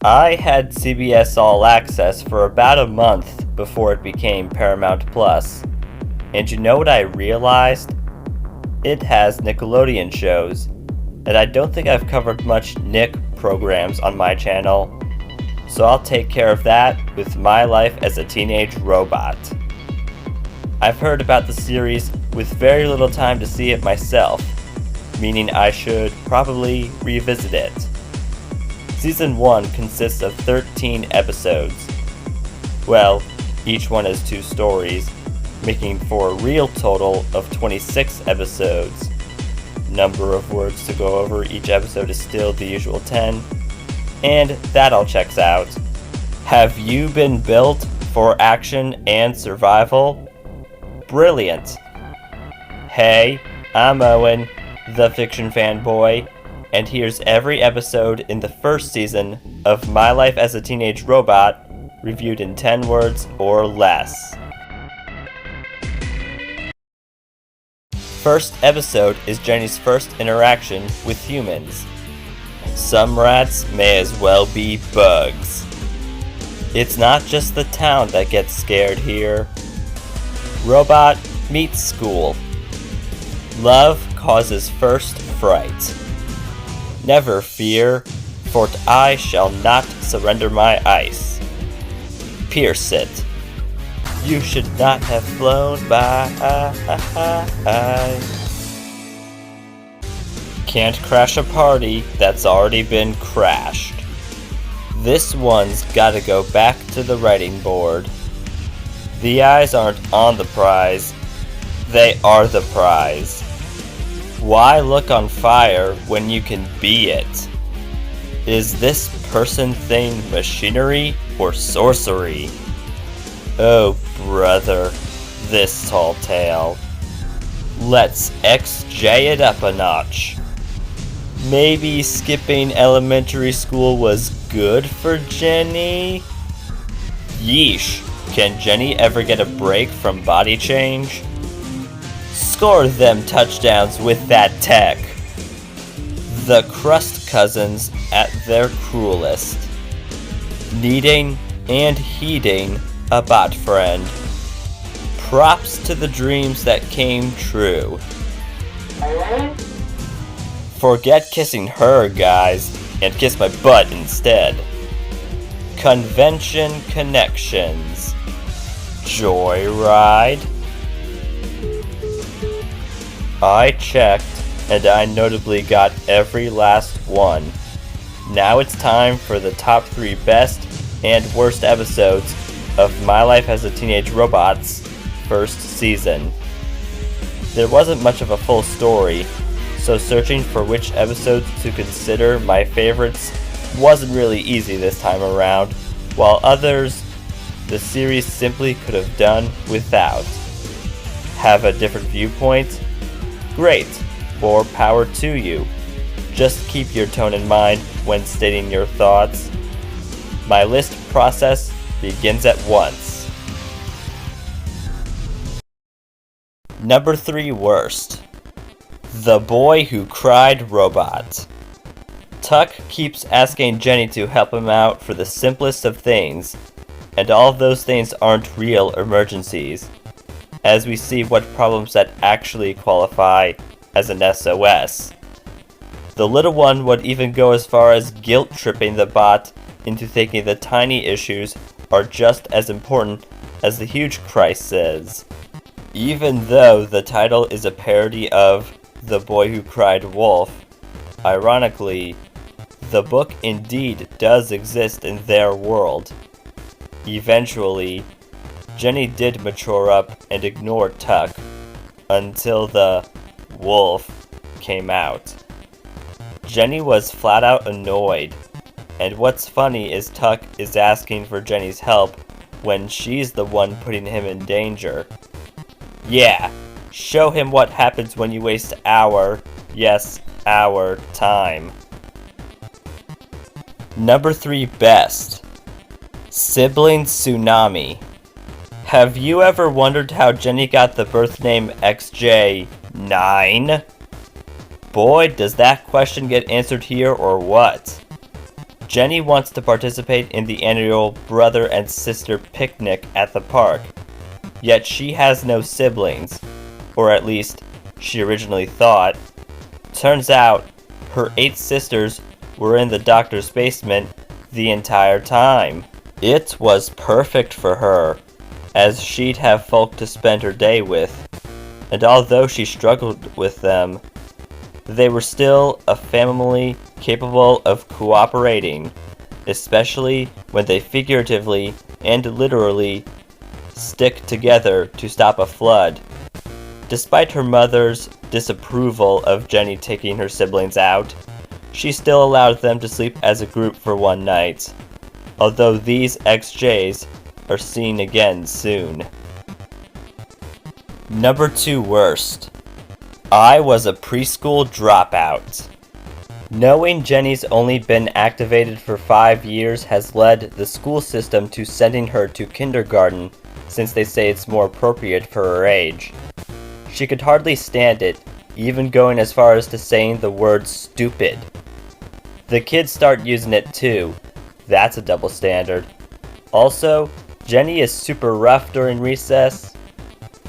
I had CBS All Access for about a month before it became Paramount Plus. And you know what I realized? It has Nickelodeon shows, and I don't think I've covered much Nick programs on my channel, so I'll take care of that with My Life as a Teenage Robot. I've heard about the series with very little time to see it myself, meaning I should probably revisit it. Season 1 consists of 13 episodes. Well, each one has 2 stories, making for a real total of 26 episodes. Number of words to go over each episode is still the usual 10, and that all checks out. Have you been built for action and survival? Brilliant! Hey, I'm Owen, the fiction fanboy, and here's every episode in the first season of My Life as a Teenage Robot, reviewed in 10 words or less. First episode is Jenny's first interaction with humans. Some rats may as well be bugs. It's not just the town that gets scared here. Robot meets school. Love causes first fright. Never fear, for I shall not surrender my ice. Pierce it. You should not have flown by. Can't crash a party that's already been crashed. This one's gotta go back to the writing board. The eyes aren't on the prize, they are the prize. Why look on fire when you can be it? Is this person thing machinery or sorcery? Oh brother, this tall tale. Let's XJ it up a notch. Maybe skipping elementary school was good for Jenny? Yeesh, can Jenny ever get a break from body change? Score them touchdowns with that tech. The Crust Cousins at their cruelest. Needing and heeding a bot friend. Props to the dreams that came true. Forget kissing her, guys, and kiss my butt instead. Convention connections. Joyride. I checked, and I notably got every last one. Now it's time for the top 3 best and worst episodes of My Life as a Teenage Robot's first season. There wasn't much of a full story, so searching for which episodes to consider my favorites wasn't really easy this time around, while others the series simply could have done without. Have a different viewpoint? Great, more power to you. Just keep your tone in mind when stating your thoughts. My list process begins at once. Number 3 worst. The Boy Who Cried Robot. Tuck keeps asking Jenny to help him out for the simplest of things, and all of those things aren't real emergencies, as we see what problems that actually qualify as an SOS. The little one would even go as far as guilt-tripping the bot into thinking the tiny issues are just as important as the huge crises. Even though the title is a parody of The Boy Who Cried Wolf, ironically, the book indeed does exist in their world. Eventually, Jenny did mature up and ignore Tuck until the wolf came out. Jenny was flat out annoyed, and what's funny is Tuck is asking for Jenny's help when she's the one putting him in danger. Yeah, show him what happens when you waste our time. Number 3 best. Sibling Tsunami. Have you ever wondered how Jenny got the birth name XJ9? Boy, does that question get answered here or what. Jenny wants to participate in the annual brother and sister picnic at the park, yet she has no siblings, or at least she originally thought. Turns out, her 8 sisters were in the doctor's basement the entire time. It was perfect for her, as she'd have folk to spend her day with, and although she struggled with them, they were still a family capable of cooperating, especially when they figuratively and literally stick together to stop a flood. Despite her mother's disapproval of Jenny taking her siblings out, she still allowed them to sleep as a group for one night, although these XJs are seen again soon. Number 2 worst. I was a preschool dropout. Knowing Jenny's only been activated for 5 years has led the school system to sending her to kindergarten, since they say it's more appropriate for her age. She could hardly stand it, even going as far as to saying the word stupid. The kids start using it too. That's a double standard. Also, Jenny is super rough during recess.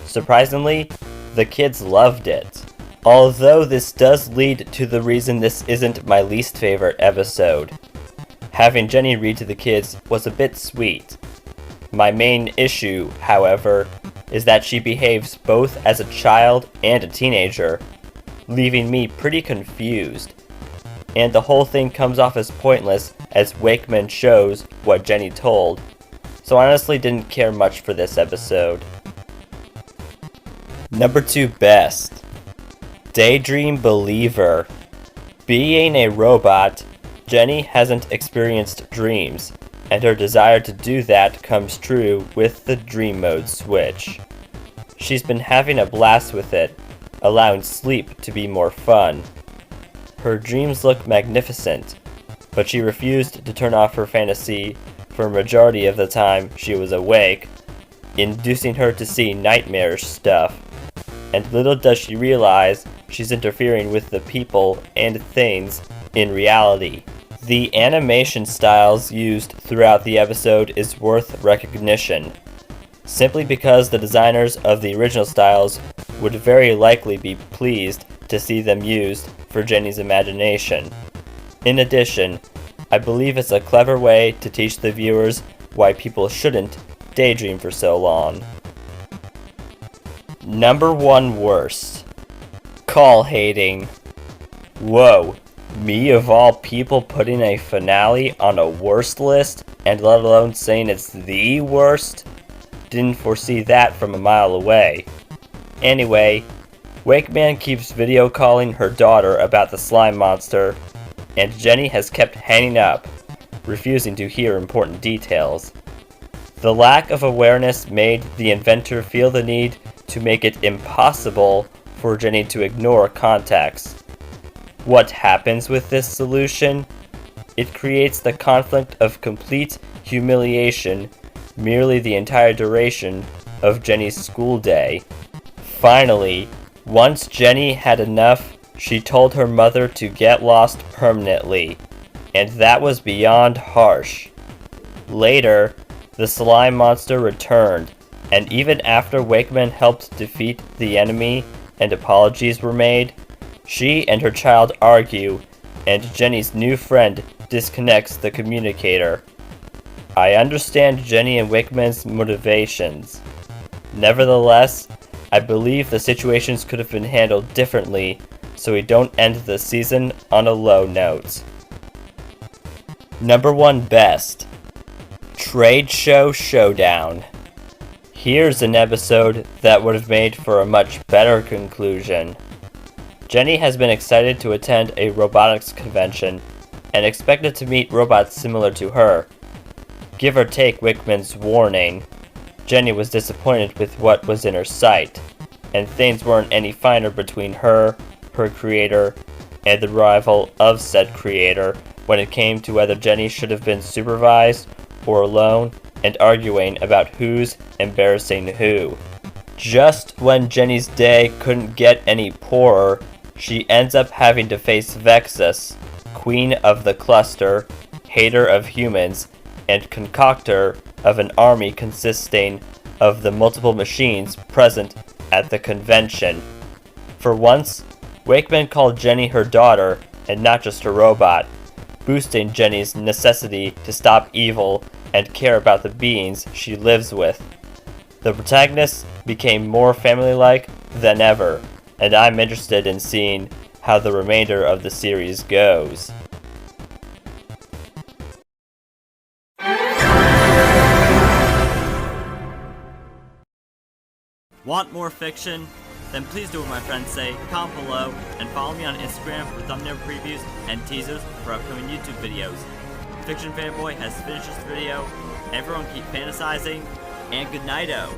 Surprisingly, the kids loved it. Although this does lead to the reason this isn't my least favorite episode. Having Jenny read to the kids was a bit sweet. My main issue, however, is that she behaves both as a child and a teenager, leaving me pretty confused. And the whole thing comes off as pointless as Wakeman shows what Jenny told, so I honestly didn't care much for this episode. Number 2 best. Daydream Believer. Being a robot, Jenny hasn't experienced dreams, and her desire to do that comes true with the dream mode switch. She's been having a blast with it, allowing sleep to be more fun. Her dreams look magnificent, but she refused to turn off her fantasy for a majority of the time she was awake, inducing her to see nightmarish stuff. And little does she realize she's interfering with the people and things in reality. The animation styles used throughout the episode is worth recognition, simply because the designers of the original styles would very likely be pleased to see them used for Jenny's imagination. In addition, I believe it's a clever way to teach the viewers why people shouldn't daydream for so long. Number 1 worst. Call hating. Whoa, me of all people putting a finale on a worst list, and let alone saying it's the worst? Didn't foresee that from a mile away. Anyway, Wakeman keeps video calling her daughter about the slime monster, and Jenny has kept hanging up, refusing to hear important details. The lack of awareness made the inventor feel the need to make it impossible for Jenny to ignore context. What happens with this solution? It creates the conflict of complete humiliation merely the entire duration of Jenny's school day. Finally, once Jenny had enough, she told her mother to get lost permanently, and that was beyond harsh. Later, the slime monster returned, and even after Wakeman helped defeat the enemy and apologies were made, she and her child argue, and Jenny's new friend disconnects the communicator. I understand Jenny and Wakeman's motivations. Nevertheless, I believe the situations could have been handled differently so we don't end the season on a low note. Number 1 best. Trade Show Showdown. Here's an episode that would have made for a much better conclusion. Jenny has been excited to attend a robotics convention and expected to meet robots similar to her. Give or take Wakeman's warning, Jenny was disappointed with what was in her sight, and things weren't any finer between her creator, and the rival of said creator when it came to whether Jenny should have been supervised or alone and arguing about who's embarrassing who. Just when Jenny's day couldn't get any poorer, she ends up having to face Vexus, queen of the cluster, hater of humans, and concoctor of an army consisting of the multiple machines present at the convention. For once, Wakeman called Jenny her daughter and not just a robot, boosting Jenny's necessity to stop evil and care about the beings she lives with. The protagonist became more family-like than ever, and I'm interested in seeing how the remainder of the series goes. Want more fiction? Then please do what my friends say, comment below, and follow me on Instagram for thumbnail previews and teasers for upcoming YouTube videos. Fiction Fanboy has finished this video. Everyone keep fantasizing, and good night-o.